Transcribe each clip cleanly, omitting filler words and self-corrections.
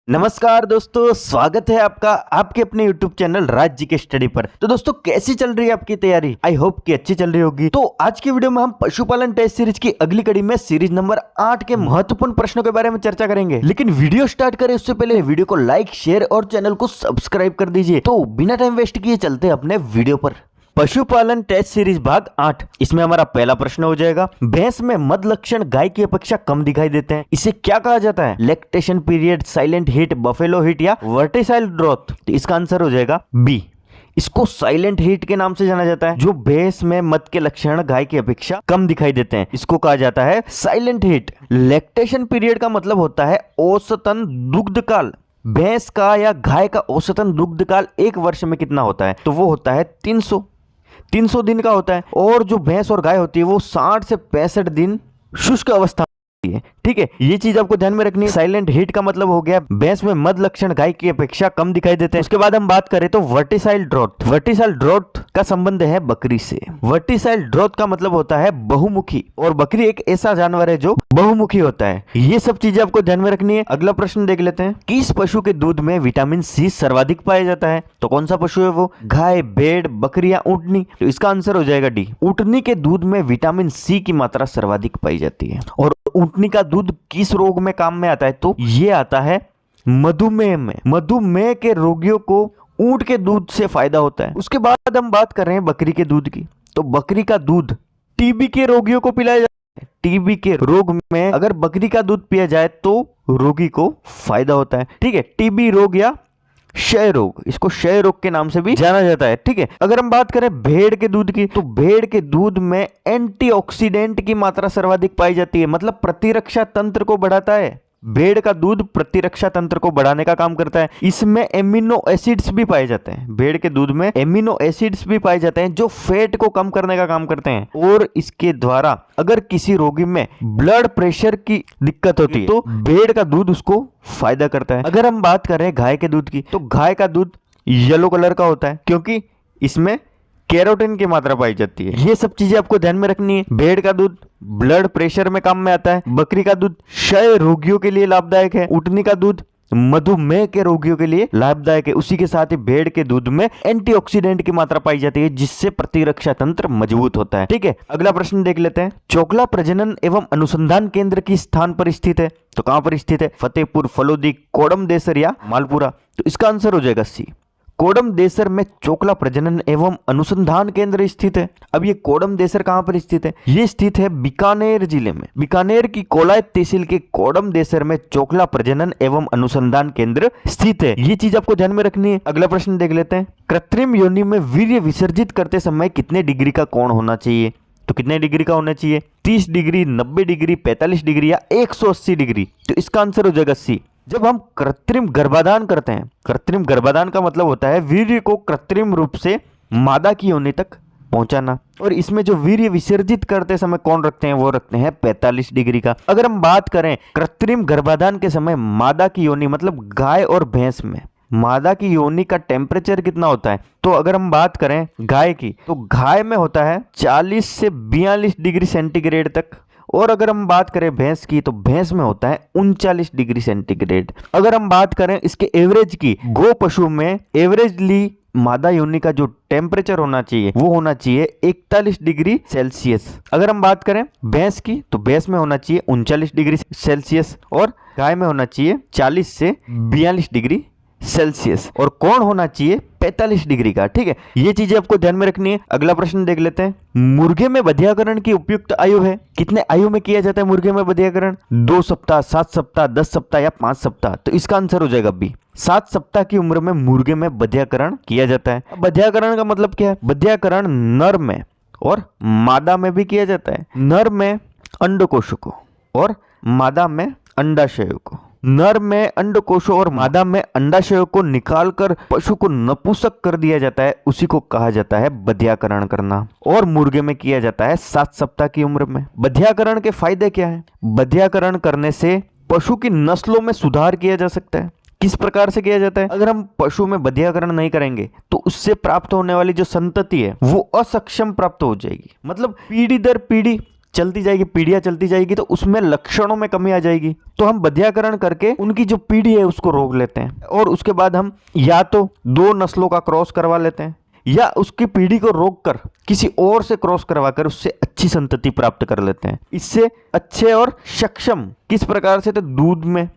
नमस्कार दोस्तों, स्वागत है आपका आपके अपने YouTube चैनल राज जी के स्टडी पर। तो दोस्तों, कैसी चल रही है आपकी तैयारी? आई होप कि अच्छी चल रही होगी। तो आज की वीडियो में हम पशुपालन टेस्ट सीरीज की अगली कड़ी में सीरीज नंबर 8 के महत्वपूर्ण प्रश्नों के बारे में चर्चा करेंगे। लेकिन वीडियो स्टार्ट करें उससे पहले वीडियो को लाइक, शेयर और चैनल को सब्सक्राइब कर दीजिए। तो बिना टाइम वेस्ट किए चलते अपने वीडियो पर। पशुपालन टेस्ट सीरीज भाग 8। इसमें हमारा पहला प्रश्न हो जाएगा, भैंस में मद लक्षण गाय की अपेक्षा कम दिखाई देते हैं, इसे क्या कहा जाता है? Lactation period, silent hit, buffalo hit या वर्टिसाइल ग्रोथ? तो इसका आंसर हो जाएगा बी। इसको साइलेंट हिट के नाम से जाना जाता है। जो भैंस में मद के लक्षण गाय की अपेक्षा कम दिखाई देते हैं, इसको कहा जाता है साइलेंट हिट। लैक्टेशन पीरियड का मतलब होता है औसतन दुग्ध काल। भैंस का या गाय का औसतन दुग्ध काल एक वर्ष में कितना होता है? तो वो होता है 300 दिन का होता है। और जो भैंस और गाय होती है वो 60 से 65 दिन शुष्क अवस्था में है। ठीक है, ये चीज आपको ध्यान में रखनी है। साइलेंट हिट का मतलब हो गया भैंस में मद लक्षण गाय की अपेक्षा कम दिखाई देते हैं। उसके बाद हम बात करें तो वर्टिसाइल ड्रॉथ। वर्टिसाइल ड्रॉथ का संबंध है बकरी से। वर्टिसाइल ड्रॉथ का मतलब होता है बहुमुखी, और बकरी एक ऐसा जानवर है जो बहुमुखी होता है। ये सब चीजें आपको ध्यान में रखनी है। अगला प्रश्न देख लेते हैं, किस पशु के दूध में विटामिन सी सर्वाधिक पाया जाता है? तो कौन सा पशु है वो? गाय, भेड़, बकरी या ऊंटनी? तो इसका आंसर हो जाएगा डी। ऊंटनी के दूध में विटामिन सी की मात्रा सर्वाधिक पाई जाती है। और ऊंटनी का दूध किस रोग में काम में आता है? तो ये आता है मधुमेह में। मधुमेह के रोगियों को ऊंट के दूध से फायदा होता है। उसके बाद हम बात कर रहे हैं बकरी के दूध की। तो बकरी का दूध टीबी के रोगियों को पिलाया जाता है। टीबी के रोग में अगर बकरी का दूध पिया जाए तो रोगी को फायदा होता है। ठीक है, टीबी रोग या क्षय रोग, इसको क्षय रोग के नाम से भी जाना जाता है। ठीक है, अगर हम बात करें भेड़ के दूध की, तो भेड़ के दूध में एंटीऑक्सीडेंट की मात्रा सर्वाधिक पाई जाती है, मतलब प्रतिरक्षा तंत्र को बढ़ाता है। भेड़ का दूध प्रतिरक्षा तंत्र को बढ़ाने का काम करता है। इसमें एमिनो एसिड्स भी पाए जाते हैं। भेड़ के दूध में एमिनो एसिड्स भी पाए जाते हैं जो फैट को कम करने का काम करते हैं। और इसके द्वारा अगर किसी रोगी में ब्लड प्रेशर की दिक्कत होती है तो भेड़ का दूध उसको फायदा करता है। अगर हम बात करें गाय के दूध की, तो गाय का दूध येलो कलर का होता है क्योंकि इसमें कैरोटीन की मात्रा पाई जाती है। ये सब चीजें आपको ध्यान में रखनी है। भेड़ का दूध ब्लड प्रेशर में काम में आता है। बकरी का दूध क्षय रोगियों के लिए लाभदायक है। ऊंटनी का दूध मधुमेह के रोगियों के लिए लाभदायक है। उसी के साथ ही भेड़ के दूध में एंटीऑक्सीडेंट की मात्रा पाई जाती है जिससे प्रतिरक्षा तंत्र मजबूत होता है। ठीक है, अगला प्रश्न देख लेते हैं, चोकला प्रजनन एवं अनुसंधान केंद्र किस स्थान पर स्थित है? तो कहां पर स्थित है? फतेहपुर, फलोदी, कोडम देसर या मालपुरा? तो इसका आंसर हो जाएगा सी। कोडम देसर में चोकला प्रजनन एवं अनुसंधान केंद्र स्थित है। अब ये कोडम देसर कहां पर स्थित है? ये स्थित है बीकानेर जिले में। बीकानेर की कोलायत तहसील के कोडम देसर में चोकला प्रजनन एवं अनुसंधान केंद्र स्थित है। ये चीज आपको ध्यान में रखनी है। अगला प्रश्न देख लेते हैं, कृत्रिम योनि में वीर्य विसर्जित करते समय कितने डिग्री का कोण होना चाहिए? तो कितने डिग्री का होना चाहिए? 30 डिग्री, 90 डिग्री, 45 डिग्री या 180 डिग्री? तो इसका आंसर हो जाएगा सी। जब हम कृत्रिम गर्भाधान करते हैं, कृत्रिम गर्भाधान का मतलब होता है वीर्य को कृत्रिम रूप से मादा की योनि तक पहुंचाना। और इसमें जो वीर्य विसर्जित करते समय कौन रखते हैं? वो रखते हैं 45 डिग्री का। अगर हम बात करें कृत्रिम गर्भाधान के समय मादा की योनि मतलब गाय और भैंस में मादा की योनि का टेम्परेचर कितना होता है? तो अगर हम बात करें गाय की, तो गाय में होता है 40 से 42 डिग्री सेंटीग्रेड तक। और अगर हम बात करें भैंस की, तो भैंस में होता है 39 डिग्री सेंटीग्रेड। अगर हम बात करें इसके एवरेज की, गो पशु में एवरेजली मादा योनि का जो टेम्परेचर होना चाहिए वो होना चाहिए 41 डिग्री सेल्सियस। अगर हम बात करें भैंस की, तो भैंस में होना चाहिए 39 डिग्री सेल्सियस और गाय में होना चाहिए 40 से 42 डिग्री सेल्सियस। और कौन होना चाहिए 45 डिग्री का। ठीक है, ये चीजें आपको ध्यान में रखनी है। अगला प्रश्न देख लेते हैं, मुर्गे में बधियाकरण की उपयुक्त आयु है? कितने आयु में किया जाता है मुर्गे में बधियाकरण? 2 सप्ताह, 7 सप्ताह, 10 सप्ताह या 5 सप्ताह? तो इसका आंसर हो जाएगा बी। 7 सप्ताह की उम्र में मुर्गे में बधियाकरण किया जाता है। बधियाकरण का मतलब क्या है? बधियाकरण नर में और मादा में भी किया जाता है। नर में अंडकोशों को और मादा में अंडाशयों को। नर में अंडकोशों और मादा में अंडाशयों को निकालकर पशु को नपुंसक कर दिया जाता है, उसी को कहा जाता है बधियाकरण करना। और मुर्गे में किया जाता है 7 सप्ताह की उम्र में। बधियाकरण के फायदे क्या है? बधियाकरण करने से पशु की नस्लों में सुधार किया जा सकता है। किस प्रकार से किया जाता है? अगर हम पशु में बधियाकरण नहीं करेंगे तो उससे प्राप्त होने वाली जो संतति है वो असक्षम प्राप्त हो जाएगी। मतलब पीढ़ी दर पीढ़ी चलती जाएगी, पीढ़ियां चलती जाएगी, तो उसमें लक्षणों में कमी आ जाएगी। तो हम बधियाकरण करके उनकी जो पीढ़ी है उसको रोक लेते हैं और उसके बाद हम या तो 2 नस्लों का क्रॉस करवा लेते हैं या उसकी पीढ़ी को रोककर किसी और से क्रॉस करवाकर उससे अच्छी संतति प्राप्त कर लेते हैं। इससे अच्छे और सक्षम किस प्रकार से, तो दूध में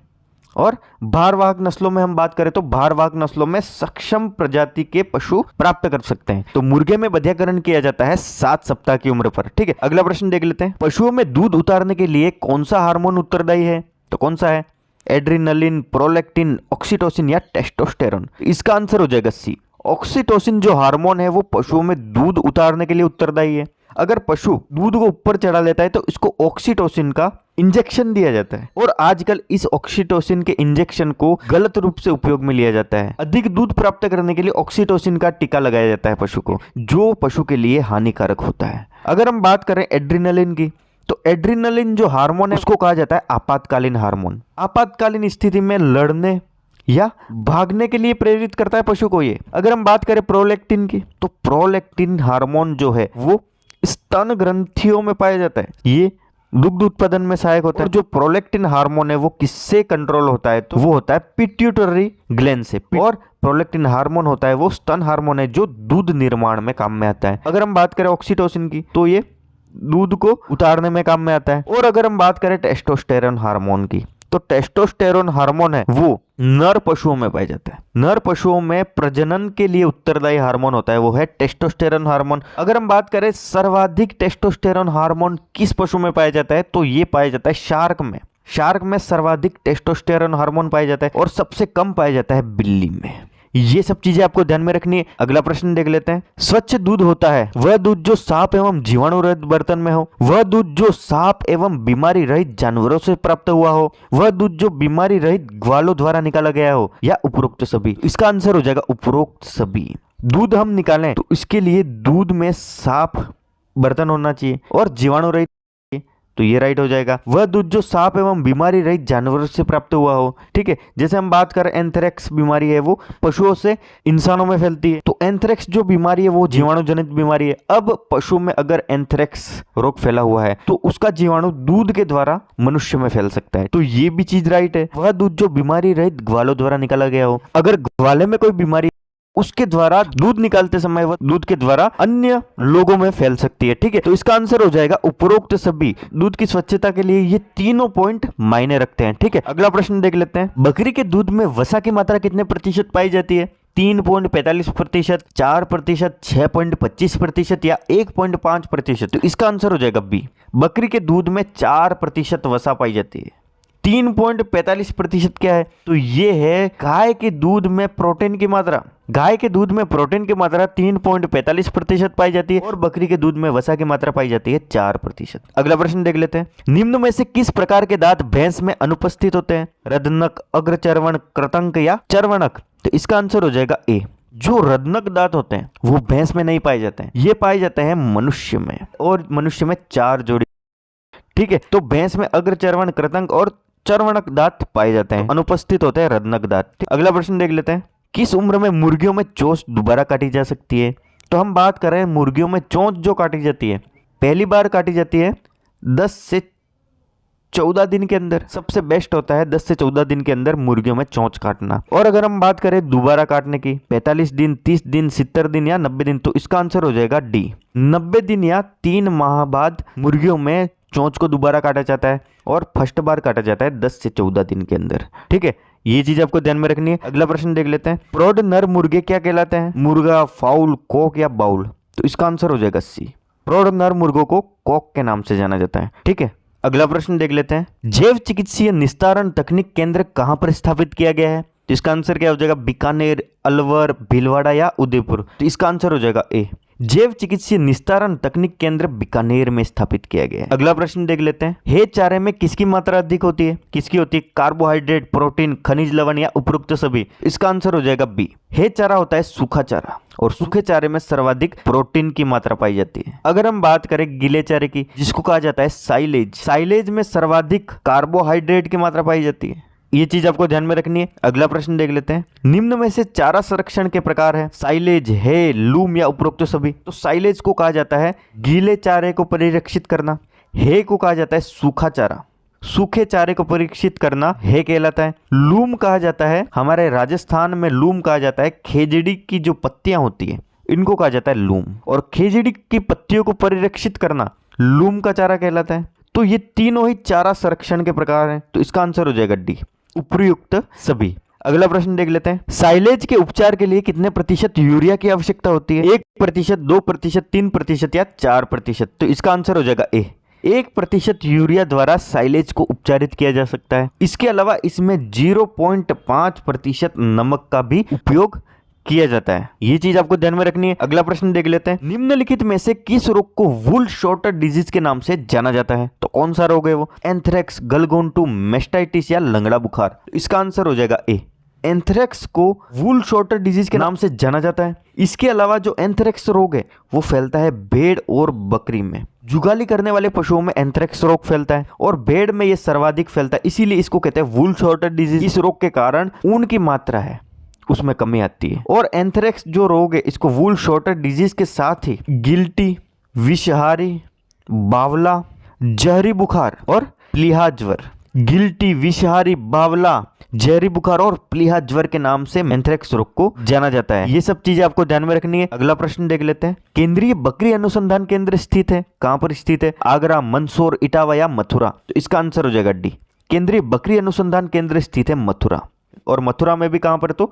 और भारवाहक नस्लों में हम बात करें तो भारवाहक नस्लों में सक्षम प्रजाति के पशु प्राप्त कर सकते हैं। तो मुर्गे में बधियाकरण किया जाता है 7 सप्ताह की उम्र पर। ठीक है, अगला प्रश्न देख लेते हैं। पशुओं में दूध उतारने के लिए कौन सा हार्मोन उत्तरदायी है? तो कौन सा है? एड्रिनलिन, प्रोलैक्टिन, ऑक्सीटोसिन या टेस्टोस्टेरोन? इसका आंसर हो जाएगा सी। ऑक्सीटोसिन जो हार्मोन है वो पशुओं में दूध उतारने के लिए उत्तरदायी है। अगर पशु दूध को ऊपर चढ़ा लेता है तो इसको ऑक्सीटोसिन का इंजेक्शन दिया जाता है और आजकल इस ऑक्सीटोसिन के इंजेक्शन को गलत रूप से उपयोग में लिया जाता है। अधिक दूध प्राप्त करने के लिए ऑक्सीटोसिन का टीका लगाया जाता है पशु को, जो पशु के लिए हानिकारक होता है। अगर हम बात करें एड्रिनलिन की, तो एड्रिनलिन जो हार्मोन है उसको कहा जाता है आपातकालीन हार्मोन। आपातकालीन स्थिति में लड़ने या भागने के लिए प्रेरित करता है पशु को ये। अगर हम बात करें प्रोलैक्टिन की, तो प्रोलैक्टिन हार्मोन जो है वो स्तन ग्रंथियों में पाया जाता है। ये दुग्ध उत्पादन में सहायक होता है। और जो प्रोलैक्टिन हार्मोन है वो किससे कंट्रोल होता है? तो वो होता है पिट्यूटरी ग्लैंड से। और प्रोलैक्टिन हार्मोन होता है वो स्तन हार्मोन है जो दूध निर्माण में काम में आता है। अगर हम बात करें ऑक्सीटोसिन की, तो ये दूध को उतारने में काम में आता है। और अगर हम बात करें टेस्टोस्टेरोन हार्मोन की, तो टेस्टोस्टेरोन हार्मोन है वो नर पशुओं में पाया जाता है। नर पशुओं में प्रजनन के लिए उत्तरदायी हार्मोन होता है वो है टेस्टोस्टेरोन हार्मोन। अगर हम बात करें सर्वाधिक टेस्टोस्टेरोन हार्मोन किस पशु में पाया जाता है, तो ये पाया जाता है शार्क में। शार्क में सर्वाधिक टेस्टोस्टेरोन हार्मोन पाया जाता है और सबसे कम पाया जाता है बिल्ली में। ये सब चीजें आपको ध्यान में रखनी है। अगला प्रश्न देख लेते हैं। स्वच्छ दूध होता है वह दूध जो सांप एवं जीवाणु रहित बर्तन में हो, वह दूध जो सांप एवं बीमारी रहित जानवरों से प्राप्त हुआ हो, वह दूध जो बीमारी रहित ग्वालों द्वारा निकाला गया हो, या उपरोक्त सभी? इसका आंसर हो जाएगा उपरोक्त सभी। दूध हम निकालें तो इसके लिए दूध में साफ बर्तन होना चाहिए और जीवाणु रहित, तो ये राइट हो जाएगा। वह दूध जो सांप एवं बीमारी रहित जानवरों से प्राप्त हुआ हो। ठीक है, जैसे हम बात करें एंथ्रेक्स बीमारी है वो पशुओं से इंसानों में फैलती है, तो एंथ्रेक्स जो बीमारी है वो जीवाणु जनित बीमारी है। अब पशु में अगर एंथ्रेक्स रोग फैला हुआ है तो उसका जीवाणु दूध के द्वारा मनुष्य में फैल सकता है, तो ये भी चीज राइट है। वह दूध जो बीमारी रहित ग्वालों द्वारा निकाला गया हो, अगर ग्वाले में कोई बीमारी उसके द्वारा दूध निकालते समय वह दूध के द्वारा अन्य लोगों में फैल सकती है। ठीक है, तो इसका आंसर हो जाएगा उपरोक्त सभी। दूध की स्वच्छता के लिए ये तीनों पॉइंट मायने रखते हैं। ठीक है, अगला प्रश्न देख लेते हैं। बकरी के दूध में वसा की मात्रा कितने प्रतिशत पाई जाती है? 3.45%, 4%, 6.25% या 1.5%? तो इसका आंसर हो जाएगा बी। बकरी के दूध में 4% वसा पाई जाती है। 3.45% क्या है? तो ये है गाय के दूध में प्रोटीन की मात्रा। गाय के दूध में प्रोटीन की मात्रा 3.45% पाई जाती है और बकरी के दूध में वसा की मात्रा पाई जाती है 4%। अगला प्रश्न देख लेते हैं। निम्न में से किस प्रकार के दांत भैंस में अनुपस्थित होते हैं? रदनक, अग्रचर्वण, कृतंक या चर्वणक? तो इसका आंसर हो जाएगा ए। जो रदनक दांत होते हैं वो भैंस में नहीं पाए जाते हैं, ये पाए जाते हैं मनुष्य में, और मनुष्य में 4 जोड़ी। ठीक है, तो भैंस में अग्रचर्वण, कृतंक और चर्वणक दांत पाए जाते हैं, अनुपस्थित होते हैं रदनक दांत। अगला प्रश्न देख लेते हैं। किस उम्र में मुर्गियों में चोंच दोबारा काटी जा सकती है? तो हम बात कर रहे हैं मुर्गियों में चोंच जो काटी जाती है पहली बार काटी जाती है 10 से 14 दिन के अंदर। सबसे बेस्ट होता है 10 से 14 दिन के अंदर मुर्गियों में चोंच काटना। और अगर हम बात करें दोबारा काटने की 45 दिन, 30 दिन, 70 दिन या 90 दिन, तो इसका आंसर हो जाएगा डी। 90 दिन या 3 माह बाद मुर्गियों में चोंच को दोबारा काटा जाता है और फर्स्ट बार काटा जाता है 10 से 14 दिन के अंदर। ठीक है, ये चीज आपको ध्यान में रखनी है। अगला प्रश्न देख लेते हैं। प्रौढ़ नर मुर्गे क्या कहलाते हैं? मुर्गा, फाउल, कॉक या बाउल? तो इसका आंसर हो जाएगा सी। प्रौढ़ नर मुर्गों को कॉक के नाम से जाना जाता है। ठीक है, अगला प्रश्न देख लेते हैं। जैव चिकित्सीय निस्तारण तकनीक केंद्र कहां पर स्थापित किया गया है? तो इसका आंसर क्या हो जाएगा? बीकानेर, अलवर, भीलवाड़ा या उदयपुर? तो इसका आंसर हो जाएगा ए। जैव चिकित्सीय निस्तारण तकनीक केंद्र बीकानेर में स्थापित किया गया है। अगला प्रश्न देख लेते हैं। हे चारे में किसकी मात्रा अधिक होती है? किसकी होती है? कार्बोहाइड्रेट, प्रोटीन, खनिज लवण या उपरोक्त सभी? इसका आंसर हो जाएगा बी। हे चारा होता है सूखा चारा और सूखे चारे में सर्वाधिक प्रोटीन की मात्रा पाई जाती है। अगर हम बात करें गीले चारे की, जिसको कहा जाता है साइलेज, साइलेज में सर्वाधिक कार्बोहाइड्रेट की मात्रा पाई जाती है। ये चीज आपको ध्यान में रखनी है। अगला प्रश्न देख लेते हैं। निम्न में से चारा संरक्षण के प्रकार है? साइलेज, है, लूम या उपरोक्त सभी? तो साइलेज को कहा जाता है गीले चारे को परिरक्षित करना, हे को कहा जाता है सूखा चारा, सूखे चारे को परीक्षित करना हे कहलाता है। लूम कहा जाता है, हमारे राजस्थान में लूम कहा जाता है, खेजड़ी की जो पत्तियां होती है इनको कहा जाता है लूम, और खेजड़ी की पत्तियों को परिरक्षित करना लूम का चारा कहलाता है। तो ये तीनों ही चारा संरक्षण के प्रकार हैं, तो इसका आंसर हो जाएगा डी, उपयुक्त सभी। अगला प्रश्न देख लेते हैं, साइलेज के उपचार के लिए कितने प्रतिशत यूरिया की आवश्यकता होती है? 1%, 2%, 3% या 4%? तो इसका आंसर हो जाएगा ए, 1% यूरिया द्वारा साइलेज को उपचारित किया जा सकता है। इसके अलावा इसमें 0.5% नमक का भी उपयोग किया जाता है, ये चीज आपको ध्यान में रखनी है। अगला प्रश्न देख लेते हैं, निम्नलिखित में से किस रोग को वूल शॉर्टर डिजीज के नाम से जाना जाता है? तो कौन सा रोग है वो? एंथ्रेक्स, गलगोंटू, मेस्टाइटिस या लंगड़ा बुखार? तो इसका आंसर हो जाएगा ए, एंथ्रेक्स को वूल शॉर्टर डिजीज के नाम से जाना जाता है। इसके अलावा जो एंथ्रेक्स रोग है वो फैलता है भेड़ और बकरी में, जुगाली करने वाले पशुओं में एंथ्रेक्स रोग फैलता है और भेड़ में ये सर्वाधिक फैलता है, इसीलिए इसको कहते हैं वूल शॉर्टर डिजीज। इस रोग के कारण ऊन की मात्रा है उसमें कमी आती है। और एंथ्रेक्स जो रोग है इसको वूल शॉर्टर डिजीज के साथ ही गिल्टी, विषहारी, बावला, जहरी बुखार और प्लीहा ज्वर, गिल्टी, विषहारी, बावला, जहरी बुखार और प्लीहा ज्वर के नाम से एंथ्रेक्स रोग को जाना जाता है। ये सब चीजें आपको ध्यान में रखनी है। अगला प्रश्न देख लेते हैं, केंद्रीय बकरी अनुसंधान केंद्र स्थित है, कहां पर स्थित है? आगरा, मंदसौर, इटावा या मथुरा? तो इसका आंसर हो जाएगा डी, केंद्रीय बकरी अनुसंधान केंद्र स्थित है मथुरा। और मथुरा में भी कहां पर? तो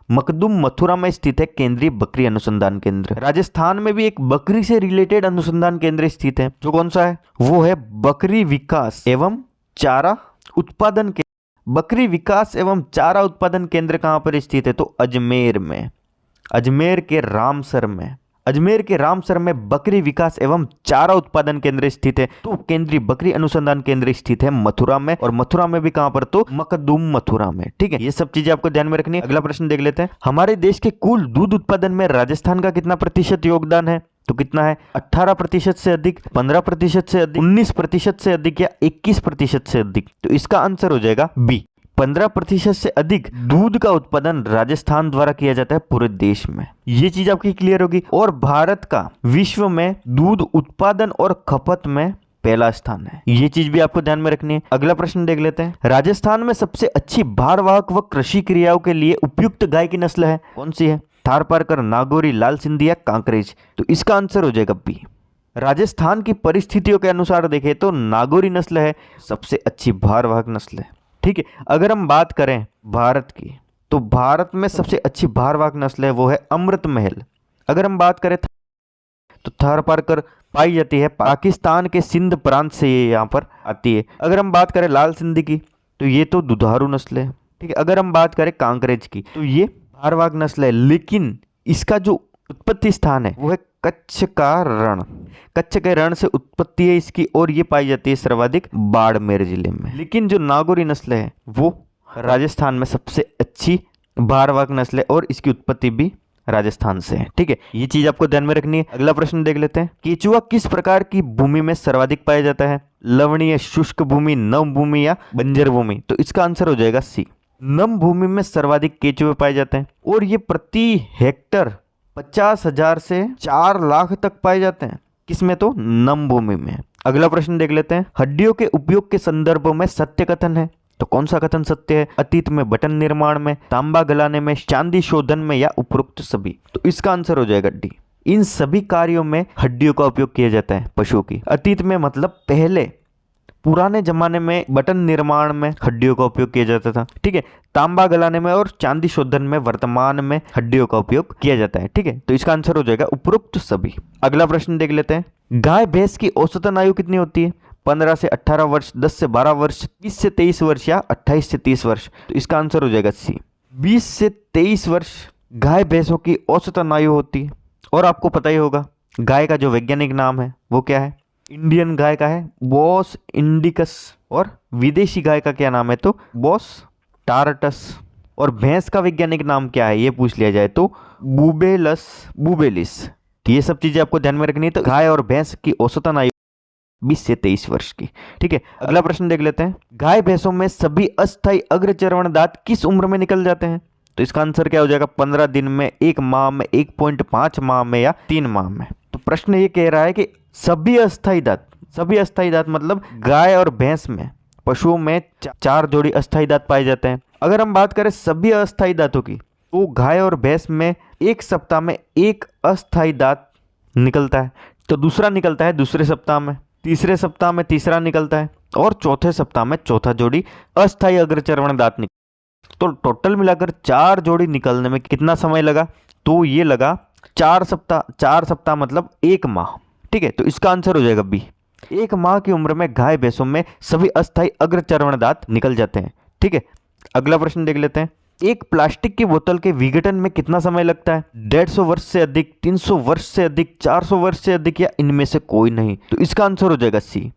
मकदुम मथुरा में स्थित है केंद्रीय बकरी अनुसंधान केंद्र। राजस्थान में भी एक बकरी से रिलेटेड अनुसंधान केंद्र स्थित है, जो कौन सा है? वो है बकरी विकास एवं चारा उत्पादन केंद्र। बकरी विकास एवं चारा उत्पादन केंद्र कहां पर स्थित है? तो अजमेर में, अजमेर के रामसर में, अजमेर के रामसर में बकरी विकास एवं चारा उत्पादन केंद्र स्थित है। तो केंद्रीय बकरी अनुसंधान केंद्र स्थित है मथुरा में, और मथुरा में भी कहां पर? तो मकदुम मथुरा में। ठीक है, ये सब चीजें आपको ध्यान में रखनी है। अगला प्रश्न देख लेते हैं, हमारे देश के कुल दूध उत्पादन में राजस्थान का कितना प्रतिशत योगदान है? तो कितना है? 18% से अधिक, 15% से अधिक, 19% से अधिक या 21% से अधिक? तो इसका आंसर हो जाएगा बी, 15% से अधिक दूध का उत्पादन राजस्थान द्वारा किया जाता है पूरे देश में। ये चीज आपकी क्लियर होगी। और भारत का विश्व में दूध उत्पादन और खपत में पहला स्थान है, ये चीज भी आपको ध्यान में रखनी है। अगला प्रश्न देख लेते हैं, राजस्थान में सबसे अच्छी भारवाहक व कृषि क्रियाओं के लिए उपयुक्त गाय की नस्ल है, कौन सी है? थारपारकर, नागौरी, लाल सिंधी या कांकरेज? तो इसका आंसर हो जाएगा बी, राजस्थान की परिस्थितियों के अनुसार देखें तो नागौरी नस्ल है सबसे अच्छी भारवाहक नस्ल है। ठीक है, अगर हम बात करें भारत की, तो भारत में सबसे अच्छी भारवाहक नस्ल है वो है अमृत महल। अगर हम बात करें तो थारपारकर पाई जाती है पाकिस्तान के सिंध प्रांत से, ये यहाँ पर आती है। अगर हम बात करें लाल सिंधी की तो ये तो दुधारू नस्ल है। ठीक है, अगर हम बात करें कांकरेज की तो ये भारवाहक नस्ल है, लेकिन इसका जो उत्पत्ति स्थान है वो है कच्छ का रण, कच्छ के रण से उत्पत्ति है इसकी, और ये पाई जाती है सर्वाधिक बाड़मेर जिले में। लेकिन जो नागौरी नस्ल है वो राजस्थान में सबसे अच्छी भारवाहक नस्ल है और इसकी उत्पत्ति भी राजस्थान से है। ठीक है, ये चीज आपको ध्यान में रखनी है। अगला प्रश्न देख लेते हैं, केचुआ किस प्रकार की भूमि में सर्वाधिक पाया जाता है? लवणीय, शुष्क भूमि, नम भूमि या बंजर भूमि? तो इसका आंसर हो जाएगा सी, नम भूमि में सर्वाधिक केचुए पाए जाते हैं और ये प्रति हेक्टर 50,000 से 4 लाख तक पाए जाते हैं। किसमें? तो नम भूमि में। अगला प्रश्न देख लेते हैं, हड्डियों के उपयोग के संदर्भ में सत्य कथन है, तो कौन सा कथन सत्य है? अतीत में बटन निर्माण में, तांबा गलाने में, चांदी शोधन में या उपरोक्त सभी? तो इसका आंसर हो जाएगा डी, इन सभी कार्यों में हड्डियों का उपयोग किया जाता है पशुओं की। अतीत में मतलब पहले पुराने जमाने में बटन निर्माण में हड्डियों का उपयोग किया जाता था। ठीक है, तांबा गलाने में और चांदी शोधन में वर्तमान में हड्डियों का उपयोग किया जाता है। ठीक है, तो इसका आंसर हो जाएगा उपरोक्त सभी। अगला प्रश्न देख लेते हैं, गाय भैंस की औसतन आयु कितनी होती है? 15 से 18 वर्ष, 10 से 12 वर्ष, 20 से 23 वर्ष या 28 से 30 वर्ष? तो इसका आंसर हो जाएगा सी, 20 से 23 वर्ष गाय भैंसों की औसतन आयु होती है। और आपको पता ही होगा गाय का जो वैज्ञानिक नाम है वो क्या है? इंडियन गाय का है बोस इंडिकस, और विदेशी गाय का क्या नाम है? तो बोस टारटस। और भैंस का वैज्ञानिक नाम क्या है ये पूछ लिया जाए तो बुबेलस बुबेलिस। ये सब चीजें आपको ध्यान में रखनी है। तो गाय और भैंस की औसतन आयु 20 से 23 वर्ष की। ठीक है, अगला प्रश्न देख लेते हैं, गाय भैंसों में सभी अस्थायी अग्रचर्वण दांत किस उम्र में निकल जाते हैं? तो इसका आंसर क्या हो जाएगा? 15 दिन में, 1 माह में, 1.5 माह में या 3 माह में? तो प्रश्न ये कह रहा है कि सभी अस्थायी दांत सभी अस्थायी दांत मतलब गाय और भैंस में, पशुओं में 4 जोड़ी अस्थायी दांत पाए जाते हैं। अगर हम बात करें सभी अस्थायी दांतों की, तो गाय और भैंस में एक सप्ताह में एक अस्थायी दांत निकलता है, तो दूसरा निकलता है दूसरे सप्ताह में, तीसरे सप्ताह में तीसरा निकलता है और चौथे सप्ताह में चौथा जोड़ी अस्थायी अग्रचर्वण दांत निकलता है। तो टोटल मिलाकर 4 जोड़ी निकलने में कितना समय लगा? तो ये लगा 4 सप्ताह। 4 सप्ताह मतलब 1 माह। ठीक है, तो इसका आंसर हो जाएगा बी। 1 माह की उम्र में गाय भैंसों में सभी अस्थायी अग्रचर्वण दांत निकल जाते हैं। ठीक है, अगला प्रश्न देख लेते हैं। एक प्लास्टिक की बोतल के विघटन में कितना समय लगता है? 150 वर्ष से अधिक, 300 वर्ष से अधिक, 400 वर्ष से अधिक या इनमें से कोई नहीं? तो इसका आंसर हो जाएगा सी।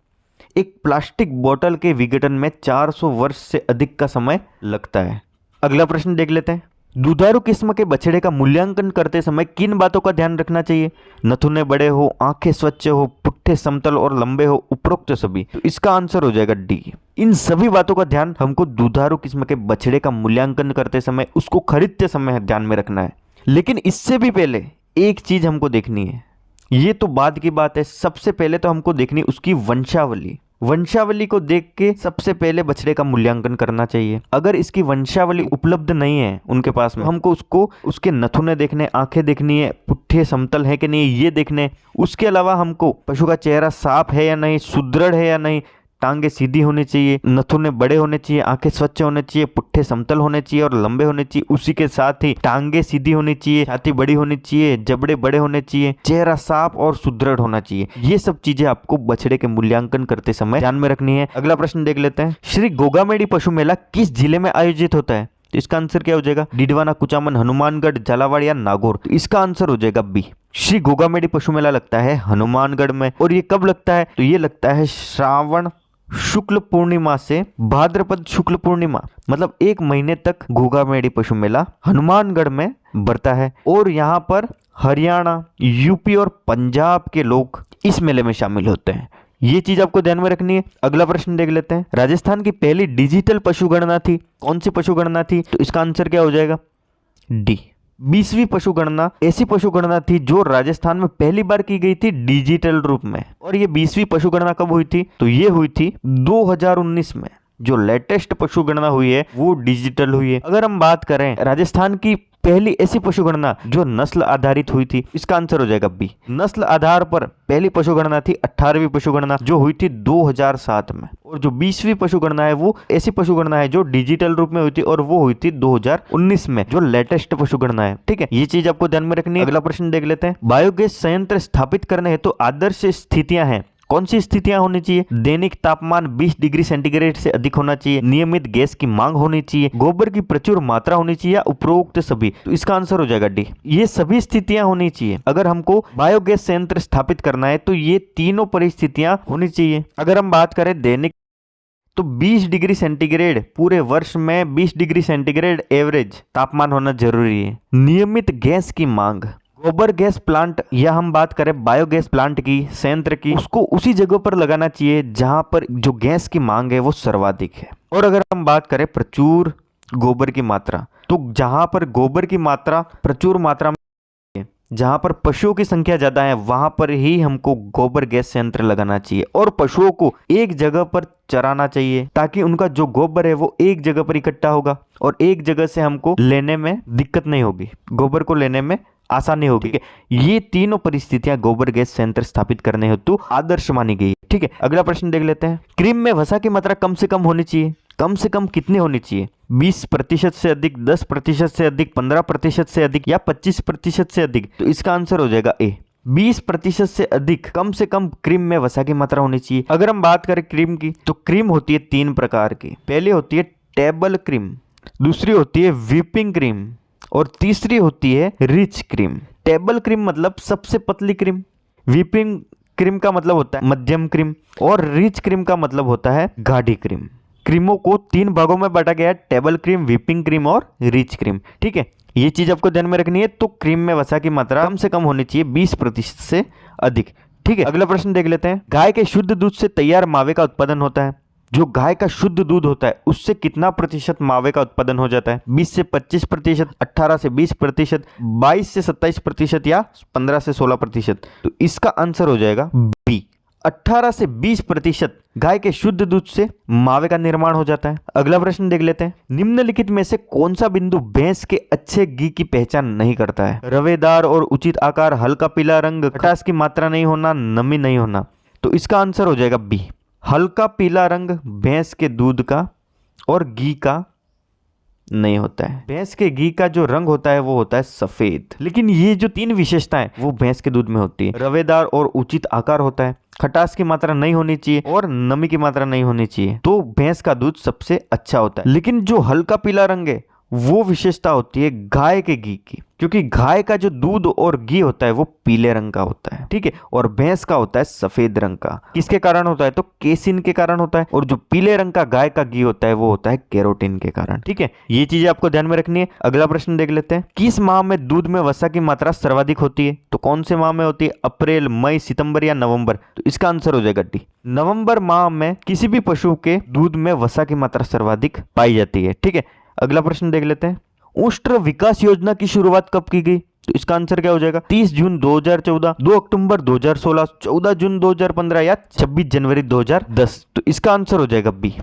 एक प्लास्टिक बोतल के विघटन में 400 वर्ष से अधिक का समय लगता है। अगला प्रश्न देख लेते हैं। दुधारू किस्म के बछड़े का मूल्यांकन करते समय किन बातों का ध्यान रखना चाहिए? नथुने बड़े हो, आंखें स्वच्छ हो, पुट्ठे समतल और लंबे हो, उपरोक्त सभी? तो इसका आंसर हो जाएगा डी। इन सभी बातों का ध्यान हमको दुधारू किस्म के बछड़े का मूल्यांकन करते समय, उसको खरीदते समय ध्यान में रखना है। लेकिन इससे भी पहले एक चीज हमको देखनी है, ये तो बाद की बात है। सबसे पहले तो हमको देखनी उसकी वंशावली। वंशावली को देख के सबसे पहले बछड़े का मूल्यांकन करना चाहिए। अगर इसकी वंशावली उपलब्ध नहीं है उनके पास में, हमको उसको उसके नथुने देखने, आंखें देखनी है, पुट्ठे समतल है कि नहीं ये देखने। उसके अलावा हमको पशु का चेहरा साफ है या नहीं, सुदृढ़ है या नहीं, टांगे सीधी होनी चाहिए, नथुने बड़े होने चाहिए, आंखें स्वच्छ होने चाहिए, पुट्ठे समतल होने चाहिए और लंबे होने चाहिए। उसी के साथ ही टांगे सीधी होनी चाहिए, छाती बड़ी होनी चाहिए, जबड़े बड़े होने चाहिए, चेहरा साफ और सुदृढ़ होना चाहिए। ये सब चीजें आपको बछड़े के मूल्यांकन करते समय ध्यान में रखनी है। अगला प्रश्न देख लेते हैं। श्री गोगामेडी पशु मेला किस जिले में आयोजित होता है? तो इसका आंसर क्या हो जाएगा? डिडवाना, कुचामन, हनुमानगढ़, झालावाड़ या नागौर? तो इसका आंसर हो जाएगा बी। श्री गोगामेडी पशु मेला लगता है हनुमानगढ़ में। और ये कब लगता है? तो ये लगता है श्रावण शुक्ल पूर्णिमा से भाद्रपद शुक्ल पूर्णिमा, मतलब 1 महीने तक गोगामेडी पशु मेला हनुमानगढ़ में बढ़ता है। और यहाँ पर हरियाणा, यूपी और पंजाब के लोग इस मेले में शामिल होते हैं। ये चीज आपको ध्यान में रखनी है। अगला प्रश्न देख लेते हैं। राजस्थान की पहली डिजिटल पशु गणना थी, कौन सी पशु गणना थी? तो इसका आंसर क्या हो जाएगा? डी। 20वीं पशु गणना ऐसी पशु गणना थी जो राजस्थान में पहली बार की गई थी डिजिटल रूप में। और ये 20वीं पशु गणना कब हुई थी? तो ये हुई थी 2019 में। जो लेटेस्ट पशु गणना हुई है वो डिजिटल हुई है। अगर हम बात करें राजस्थान की पहली ऐसी पशु गणना जो नस्ल आधारित हुई थी, इसका आंसर हो जाएगा बी। नस्ल आधार पर पहली पशु गणना थी 18वीं पशु गणना जो हुई थी 2007 में। और जो 20वीं पशु गणना है वो ऐसी पशु गणना है जो डिजिटल रूप में हुई थी और वो हुई थी 2019 में, जो लेटेस्ट पशु गणना है। ठीक है, ये चीज आपको ध्यान में रखनी है। अगला प्रश्न देख लेते हैं। बायोगैस संयंत्र स्थापित करने हेतु तो आदर्श स्थितियां हैं, कौन सी स्थितियां होनी चाहिए? दैनिक तापमान 20 डिग्री सेंटीग्रेड से अधिक होना चाहिए, नियमित गैस की मांग होनी चाहिए, गोबर की प्रचुर मात्रा होनी चाहिए या उपरोक्त सभी? तो इसका आंसर हो जाएगा डी। ये सभी स्थितियां होनी चाहिए। अगर हमको बायोगैस संयंत्र स्थापित करना है तो ये तीनों परिस्थितियां होनी चाहिए। अगर हम बात करें दैनिक, तो 20 डिग्री सेंटीग्रेड पूरे वर्ष में 20 डिग्री सेंटीग्रेड एवरेज तापमान होना जरूरी है। नियमित गैस की मांग, गोबर गैस प्लांट या हम बात करें बायोगैस प्लांट की, संयंत्र की, उसको उसी जगह पर लगाना चाहिए जहां पर जो गैस की मांग है वो सर्वाधिक है। और अगर हम बात करें प्रचुर गोबर की मात्रा, तो जहां पर गोबर की मात्रा प्रचुर मात्रा में, जहां पर पशुओं की संख्या ज्यादा है वहां पर ही हमको गोबर गैस संयंत्र लगाना चाहिए। और पशुओं को एक जगह पर चराना चाहिए ताकि उनका जो गोबर है वो एक जगह पर इकट्ठा होगा और एक जगह से हमको लेने में दिक्कत नहीं होगी, गोबर को लेने में आसानी होगी। ठीक है, ये तीनों परिस्थितियां गोबर गैस संयंत्र स्थापित करने हेतु आदर्श मानी गई। ठीक है, अगला प्रश्न देख लेते हैं। क्रीम में वसा की मात्रा कम से कम होनी चाहिए, कम से कम कितनी होनी चाहिए? 20% से अधिक, 10% से अधिक, 15% से अधिक या 25% से अधिक? तो इसका आंसर हो जाएगा ए। 20% से अधिक कम से कम क्रीम में वसा की मात्रा होनी चाहिए। अगर हम बात करें क्रीम की, तो क्रीम होती है 3 प्रकार की। पहली होती है टेबल क्रीम, दूसरी होती है व्हिपिंग क्रीम और तीसरी होती है रिच क्रीम। टेबल क्रीम मतलब सबसे पतली क्रीम, व्हिपिंग क्रीम का मतलब होता है मध्यम क्रीम और रिच क्रीम का मतलब होता है गाढ़ी क्रीम। क्रीमों को 3 भागों में बांटा गया है, टेबल क्रीम, व्हिपिंग क्रीम और रिच क्रीम। ठीक है, ये चीज आपको ध्यान में रखनी है। तो क्रीम में वसा की मात्रा कम से कम होनी चाहिए 20% से अधिक। ठीक है, अगला प्रश्न देख लेते हैं। गाय के शुद्ध दूध से तैयार मावे का उत्पादन होता है। जो गाय का शुद्ध दूध होता है उससे कितना प्रतिशत मावे का उत्पादन हो जाता है? 20 से 25%, 18 से 20%, 22 से 27% या 15 से 16%? तो इसका आंसर हो जाएगा बी। 18 से 20% गाय के शुद्ध दूध से मावे का निर्माण हो जाता है। अगला प्रश्न देख लेते हैं, निम्नलिखित में से कौन सा बिंदु भैंस के अच्छे घी की पहचान नहीं करता है? रवेदार और उचित आकार, हल्का पीला रंग, खटास की मात्रा नहीं होना, नमी नहीं होना। तो इसका आंसर हो जाएगा बी, हल्का पीला रंग भैंस के दूध का और घी का नहीं होता है। भैंस के घी का जो रंग होता है वो होता है सफेद। लेकिन ये जो 3 विशेषताएं वो भैंस के दूध में होती है। रवेदार और उचित आकार होता है, खटास की मात्रा नहीं होनी चाहिए और नमी की मात्रा नहीं होनी चाहिए, तो भैंस का दूध सबसे अच्छा होता है। लेकिन जो हल्का पीला रंग है वो विशेषता होती है गाय के घी की, क्योंकि गाय का जो दूध और घी होता है वो पीले रंग का होता है, ठीक है, और भैंस का होता है सफेद रंग का। किसके कारण होता है? तो केसिन के कारण होता है। और जो पीले रंग का गाय का घी होता है वो होता है कैरोटीन के कारण, ठीक है। ये चीजें आपको ध्यान में रखनी है। अगला प्रश्न देख लेते हैं, किस माह में दूध में वसा की मात्रा सर्वाधिक होती है? तो कौन से माह में होती है? अप्रैल, मई, सितंबर या नवंबर? तो इसका आंसर हो जाएगा डी, नवंबर माह में किसी भी पशु के दूध में वसा की मात्रा सर्वाधिक पाई जाती है, ठीक है। अगला प्रश्न देख लेते हैं, उष्ट्र विकास योजना की शुरुआत कब की गई? तो इसका आंसर क्या हो जाएगा? 30 जून 2014, 2 अक्टूबर 2016, 14 जून 2015 या 26 जनवरी 2010। तो इसका आंसर हो जाएगा बी,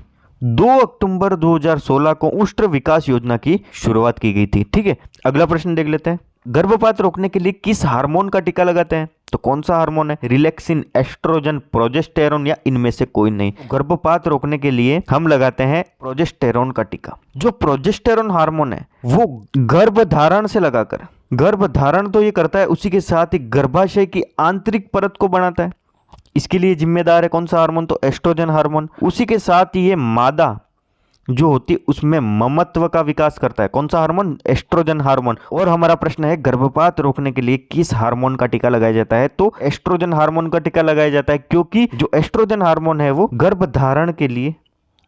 2 अक्टूबर 2016 को उष्ट्र विकास योजना की शुरुआत की गई थी, ठीक है। अगला प्रश्न देख लेते हैं, गर्भपात रोकने के लिए किस हार्मोन का टीका लगाते हैं? तो कौन सा हार्मोन है? रिलैक्सिन, एस्ट्रोजन, प्रोजेस्टेरोन या इनमें से कोई नहीं? गर्भपात रोकने के लिए हम लगाते हैं प्रोजेस्टेरोन का टीका। जो प्रोजेस्टेरोन हार्मोन है वो गर्भधारण से लगाकर, गर्भधारण तो ये करता है, उसी के साथ ही गर्भाशय की आंतरिक परत को बनाता है। इसके लिए जिम्मेदार है कौन सा हार्मोन? तो एस्ट्रोजन हार्मोन। उसी के साथ ही ये मादा जो होती है उसमें ममत्व का विकास करता है। कौन सा हार्मोन? Oestrogen hormone. और हमारा प्रश्न है, गर्भपात रोकने के लिए किस हार्मोन का टीका लगाया जाता है? तो एस्ट्रोजन हार्मोन का टीका लगाया जाता है, क्योंकि जो एस्ट्रोजन हार्मोन है वो गर्भधारण के लिए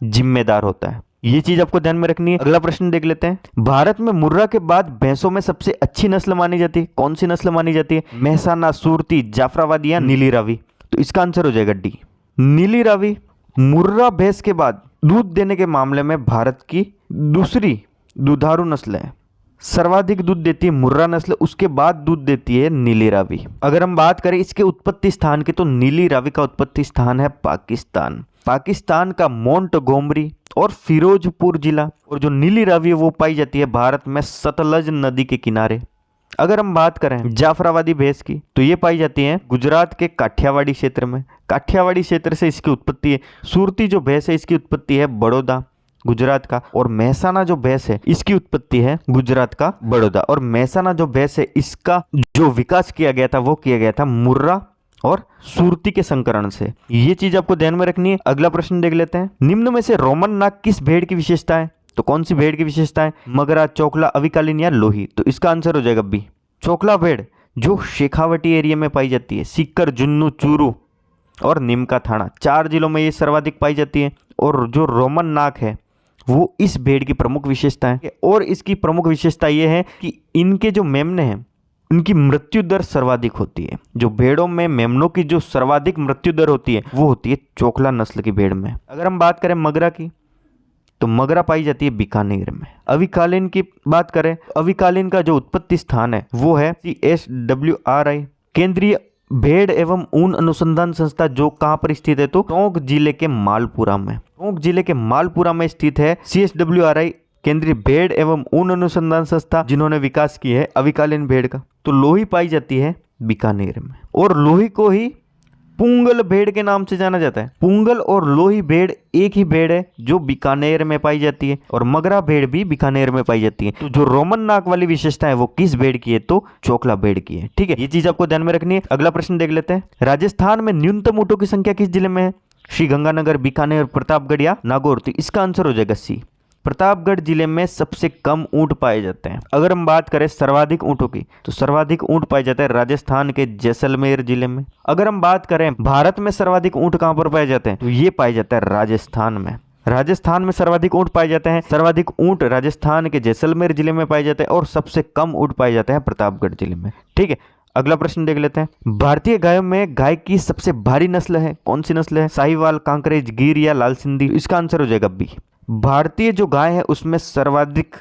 जिम्मेदार होता है। ये चीज आपको ध्यान में रखनी है। अगला प्रश्न देख लेते हैं, भारत में मुर्रा के बाद भैंसों में सबसे अच्छी नस्ल मानी जाती है? कौन सी नस्ल मानी जाती है? मेहसाना, सूरती, जाफराबादी या नीली रावी? तो इसका आंसर हो जाएगा डी, नीली रावी। मुर्रा भैंस के बाद दूध देने के मामले में भारत की दूसरी दुधारू नस्ल है। सर्वाधिक दूध देती है मुर्रा नस्ल, उसके बाद दूध देती है नीली रावी। अगर हम बात करें इसके उत्पत्ति स्थान की, तो नीली रावी का उत्पत्ति स्थान है पाकिस्तान। पाकिस्तान का मोंटगोमरी और फिरोजपुर जिला। और जो नीली रावी है वो पाई जाती है भारत में सतलज नदी के किनारे। अगर हम बात करें जाफराबादी भैंस की, तो ये पाई जाती है गुजरात के काठियावाड़ी क्षेत्र में। काठियावाड़ी क्षेत्र से इसकी उत्पत्ति है। सूरती जो भैंस है इसकी उत्पत्ति है बड़ौदा, गुजरात का। और मेहसाना जो भैंस है इसकी उत्पत्ति है गुजरात का बड़ौदा। और मेहसाना जो भैंस है इसका जो विकास किया गया था वो किया गया था मुर्रा और सूरती के संकरण से। ये चीज आपको ध्यान में रखनी है। अगला प्रश्न देख लेते हैं, निम्न में से रोमन नाग किस भेड़ की विशेषता है? तो कौन सी भेड़ की विशेषता है? मगरा, चोकला, अविकालीन या लोही? तो इसका आंसर हो जाएगा बी, चोकला भेड़, जो शेखावटी एरिया में पाई जाती है। सीकर, जुन्नू, चूरू और नीमका थाना 4 जिलों में ये सर्वाधिक पाई जाती है। और जो रोमन नाग है वो इस भेड़ की प्रमुख विशेषता है। और इसकी प्रमुख विशेषता ये है कि इनके जो मेमने हैं उनकी मृत्यु दर सर्वाधिक होती है। जो भेड़ों में मेमनों की जो सर्वाधिक मृत्यु दर होती है वो होती है चोकला नस्ल की भेड़ में। अगर हम बात करें मगरा की, तो मगरा पाई जाती है बीकानेर में। अविकालीन की बात करें, अविकालीन का जो उत्पत्ति स्थान है वो है CSWRI, केंद्रीय भेड़ एवं ऊन अनुसंधान संस्था, जो कहां पर स्थित है? तो टोंक जिले के मालपुरा में। टोंक जिले के मालपुरा में स्थित है CSWRI, केंद्रीय भेड़ एवं ऊन अनुसंधान संस्था, जिन्होंने विकास की है अविकालीन भेड़ का। तो लोही पाई जाती है बीकानेर में। और लोही को ही पुंगल भेड़ के नाम से जाना जाता है। पुंगल और लोही भेड़ एक ही भेड़ है जो बीकानेर में पाई जाती है। और मगरा भेड़ भी बीकानेर में पाई जाती है। तो जो रोमन नाक वाली विशेषता है वो किस भेड़ की है? तो चोकला भेड़ की है, ठीक है। ये चीज आपको ध्यान में रखनी है। अगला प्रश्न देख लेते हैं, राजस्थान में न्यूनतम ऊंटों की संख्या किस जिले में है? श्री गंगानगर, बीकानेर, प्रतापगढ़ या नागौर? तो इसका आंसर हो जाएगा सी, प्रतापगढ़ जिले में सबसे कम ऊंट पाए जाते हैं। अगर हम बात करें सर्वाधिक ऊंटों की, तो सर्वाधिक ऊंट पाए जाते हैं राजस्थान के जैसलमेर जिले में। अगर हम बात करें भारत में सर्वाधिक ऊंट कहां पर पाए जाते हैं, तो ये पाए जाता है राजस्थान में। राजस्थान में सर्वाधिक ऊंट पाए जाते हैं। सर्वाधिक ऊंट राजस्थान के जैसलमेर जिले में पाए जाते हैं और सबसे कम ऊंट पाए जाते हैं प्रतापगढ़ जिले में, ठीक है। अगला प्रश्न देख लेते हैं, भारतीय गायों में गाय की सबसे भारी नस्ल है? कौन सी नस्ल है? साहिवाल, कांकरेज, गिर या लाल सिंधी? इसका आंसर हो जाएगा बी, भारतीय जो गाय है उसमें सर्वाधिक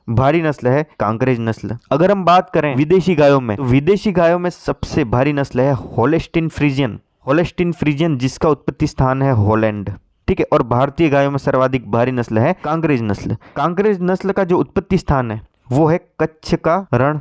भारी नस्ल है कांकरेज नस्ल। अगर हम बात करें विदेशी गायों में, तो विदेशी गायों में सबसे भारी नस्ल है होल्स्टीन फ्रीजियन। होल्स्टीन फ्रीजियन जिसका उत्पत्ति स्थान है हॉलैंड, ठीक है। और भारतीय गायों में सर्वाधिक भारी नस्ल है कांकरेज नस्ल। कांकरेज नस्ल का जो उत्पत्ति स्थान है वो है कच्छ का रण,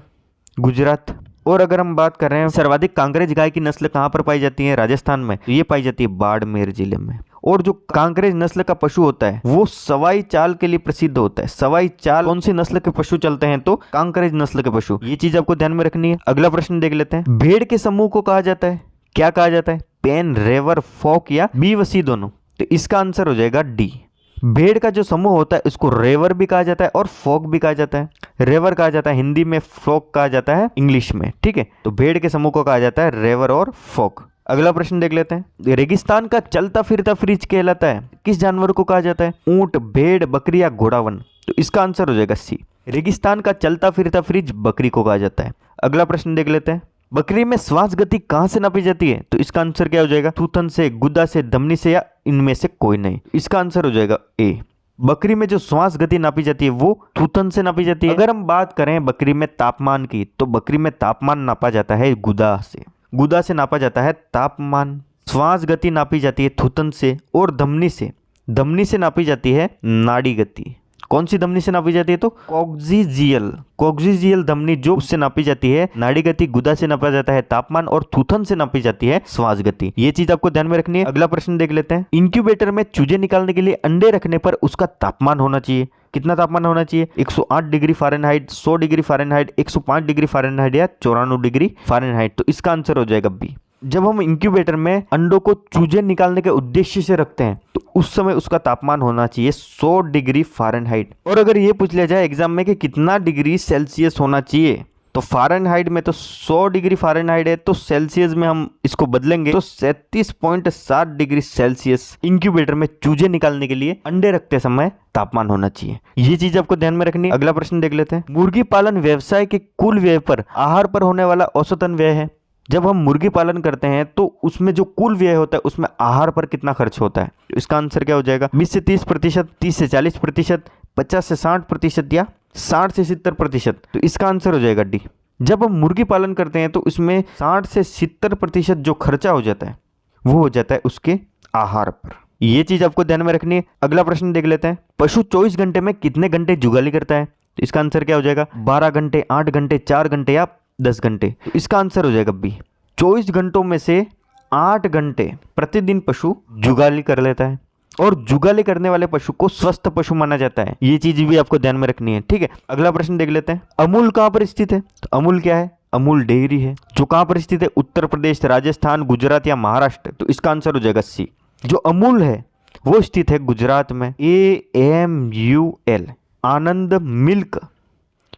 गुजरात। और अगर हम बात कर रहे हैं सर्वाधिक कांकरेज गाय की नस्ल कहाँ पर पाई जाती है, राजस्थान में, तो ये पाई जाती है बाड़मेर जिले में। और जो कांकरेज नस्ल का पशु होता है वो सवाई चाल के लिए प्रसिद्ध होता है। सवाई चाल कौन सी नस्ल के पशु चलते हैं, तो कांकरेज नस्ल के पशु। ये चीज आपको ध्यान में रखनी है। अगला प्रश्न देख लेते हैं। भेड़ के समूह को कहा जाता है, क्या कहा जाता है, पेन, रेवर, फोक या बीवसी दोनों। तो इसका आंसर हो जाएगा डी। भेड़ का जो समूह होता है उसको रेवर भी कहा जाता है और फोक भी कहा जाता है। रेवर कहा जाता है हिंदी में, फोक कहा जाता है इंग्लिश में, ठीक है। तो भेड़ के समूह को कहा जाता है रेवर और फोक। अगला प्रश्न देख लेते हैं। रेगिस्तान का चलता फिरता फ्रिज कहलाता है, किस जानवर को कहा जाता है, ऊंट, भेड़, बकरी या घोड़ावन। तो इसका आंसर हो जाएगा सी। रेगिस्तान का चलता फिरता फ्रिज बकरी को कहा जाता है। अगला प्रश्न देख लेते हैं। बकरी में श्वास गति कहां से नापी जाती है, तो इसका आंसर क्या हो जाएगा, थूथन से, गुदा से, धमनी से या इनमें से कोई नहीं। इसका आंसर हो जाएगा ए। बकरी में जो श्वास गति नापी जाती है वो थूथन से नापी जाती है। अगर हम बात करें बकरी में तापमान की, तो बकरी में तापमान नापा जाता है गुदा से। गुदा से नापा जाता है तापमान। श्वास गति नापी जाती है थूथन से और धमनी से। धमनी से नापी जाती है नाड़ी गति। कौन सी धमनी से नापी जाती है, तो कॉक्सिजियल धमनी जो उससे नापी जाती है। नाड़ी गति गुदा से नापा जाता है तापमान और थूथन से नापी जाती है श्वास गति। ये चीज आपको ध्यान में रखनी है। अगला प्रश्न देख लेते हैं। इंक्यूबेटर में चूजे निकालने के लिए अंडे रखने पर उसका तापमान होना चाहिए, कितना तापमान होना चाहिए, 108 degree Fahrenheit, 100 degree Fahrenheit, 105 degree Fahrenheit या 94 डिग्री फ़ारेनहाइट। तो इसका आंसर हो जाएगा बी। जब हम इंक्यूबेटर में अंडों को चूजे निकालने के उद्देश्य से रखते हैं तो उस समय उसका तापमान होना चाहिए 100 डिग्री फ़ारेनहाइट। और अगर ये पूछ लिया जाए एग्जाम में कि कितना डिग्री सेल्सियस होना चाहिए, तो फ़ारेनहाइट में तो 100 डिग्री फ़ारेनहाइट है, तो सेल्सियस में हम इसको बदलेंगे तो 37.7 डिग्री सेल्सियस इंक्यूबेटर में चूजे निकालने के लिए अंडे रखते समय तापमान होना चाहिए। ये चीज आपको ध्यान में रखनी है। अगला प्रश्न देख लेते हैं। मुर्गी पालन व्यवसाय के कुल व्यय पर आहार पर होने वाला औसतन व्यय है। जब हम मुर्गी पालन करते हैं तो उसमें जो कुल व्यय होता है उसमें आहार पर कितना खर्च होता है, तो इसका आंसर क्या हो जाएगा, 20 से 30%, 30 से 40%, 50 से 60% या 60 से 70%। तो इसका आंसर हो जाएगा डी। जब हम मुर्गी पालन करते हैं तो इसमें 60 से 70% जो खर्चा हो जाता है वो हो जाता है उसके आहार पर। ये चीज आपको ध्यान में रखनी है। अगला प्रश्न देख लेते हैं। पशु 24 घंटे में कितने घंटे जुगाली करता है, तो इसका आंसर क्या हो जाएगा, 12 घंटे, 8 घंटे, 4 घंटे या 10 घंटे। तो इसका आंसर हो जाएगा बी। 24 घंटों में से 8 घंटे प्रतिदिन पशु जुगाली कर लेता है और जुगाली करने वाले पशु को स्वस्थ पशु माना जाता है। ये चीज भी आपको ध्यान में रखनी है, ठीक है। अगला प्रश्न देख लेते हैं। अमूल कहां पर स्थित है, तो अमूल क्या है, अमूल डेयरी है, जो कहां पर स्थित है, उत्तर प्रदेश, राजस्थान, गुजरात या महाराष्ट्र। तो इसका आंसर हो जाएगा सी। जो अमूल है वो स्थित है गुजरात में। AMUL, आनंद मिल्क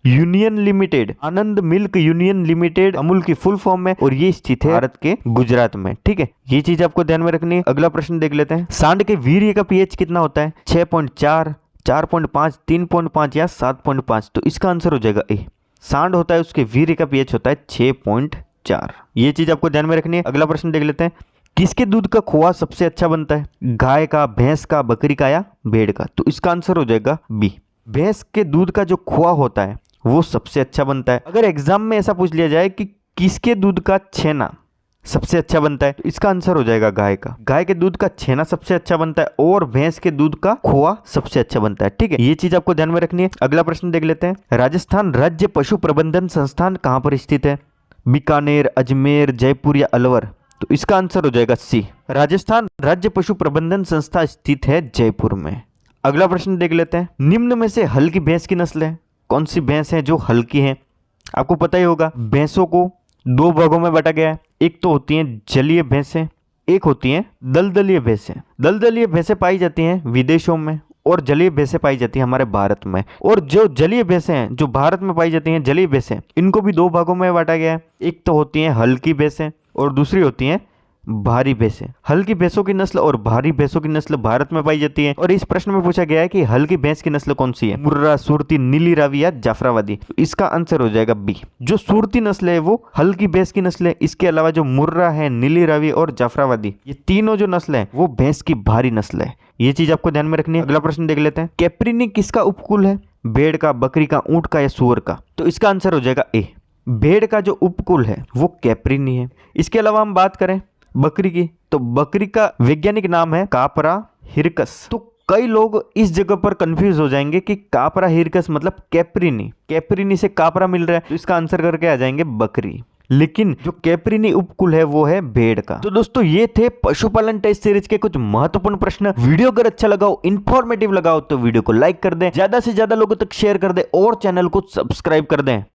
यूनियन लिमिटेड, आनंद मिल्क यूनियन लिमिटेड अमूल की फुल फॉर्म में, और ये स्थित है भारत के गुजरात में, ठीक है। ये चीज आपको ध्यान में रखनी है। अगला प्रश्न देख लेते हैं। सांड के वीर्य का पीएच कितना होता है, 6.4, 4.5, 3.5 या 7.5। तो इसका आंसर हो जाएगा ए। सांड होता है उसके वीर्य का पीएच होता है 6.4। ये चीज आपको ध्यान में रखनी है। अगला प्रश्न देख लेते हैं। किसके दूध का खोआ सबसे अच्छा बनता है, गाय का, भैंस का, बकरी का या भेड़ का। तो इसका आंसर हो जाएगा बी। भैंस के दूध का जो खोआ होता है वो सबसे अच्छा बनता है। अगर एग्जाम में ऐसा पूछ लिया जाए कि किसके दूध का छेना सबसे अच्छा बनता है, तो इसका आंसर हो जाएगा गाय का। गाय के दूध का छेना सबसे अच्छा बनता है और भैंस के दूध का खोआ सबसे अच्छा बनता है, ठीक है। ये चीज आपको ध्यान में रखनी है। अगला प्रश्न देख लेते हैं। राजस्थान राज्य पशु प्रबंधन संस्थान कहां पर स्थित है, बीकानेर, अजमेर, जयपुर या अलवर। तो इसका आंसर हो जाएगा सी। राजस्थान राज्य पशु प्रबंधन संस्था स्थित है जयपुर में। अगला प्रश्न देख लेते हैं। निम्न में से हल्की भैंस की नस्ल है, कौन सी भैंस है जो हल्की है। आपको पता ही होगा भैंसों को 2 भागों में बांटा गया है। एक तो होती हैं जलीय भैंसें, एक होती हैं दलदलीय भैंसें। दलदलीय भैंसें पाई जाती हैं विदेशों में और जलीय भैंसें पाई जाती हैं हमारे भारत में। और जो जलीय भैंसें हैं जो भारत में पाई जाती हैं जलीय भैंसें, इनको भी 2 भागों में बांटा गया है। एक तो होती हैं हल्की भैंसें और दूसरी होती हैं भारी भैंसें। हल्की भैंसों की नस्ल और भारी भैंसों की नस्ल भारत में पाई जाती है। और इस प्रश्न में पूछा गया है कि हल्की भैंस की नस्ल कौन सी है, मुर्रा, सुरती, नीली रावी या जाफराबादी। तो इसका आंसर हो जाएगा बी। जो सुरती नस्ल है वो हल्की भैंस की नस्ल है। इसके अलावा जो मुर्रा है, नीली रावी और जाफराबादी, ये तीनों जो नस्ल है वो भैंस की भारी नस्ल है। ये चीज आपको ध्यान में रखनी है। अगला प्रश्न देख लेते हैं। कैप्रिनी किसका उपकुल है, भेड़ का, बकरी का, ऊंट का या सुअर का। तो इसका आंसर हो जाएगा ए। भेड़ का जो उपकुल है वो कैप्रिनी है। इसके अलावा हम बात करें बकरी की, तो बकरी का वैज्ञानिक नाम है कापरा हिरकस। तो कई लोग इस जगह पर कंफ्यूज हो जाएंगे कि कापरा हिरकस मतलब कैप्रिनी, कैप्रिनी से कापरा मिल रहा है, तो इसका आंसर करके आ जाएंगे बकरी। लेकिन जो कैप्रिनी उपकुल है वो है भेड़ का। तो दोस्तों ये थे पशुपालन टेस्ट सीरीज के कुछ महत्वपूर्ण प्रश्न। वीडियो अगर अच्छा लगा हो, इंफॉर्मेटिव लगा हो, तो वीडियो को लाइक कर दें, ज्यादा से ज्यादा लोगों तक शेयर कर दें और चैनल को सब्सक्राइब कर दें।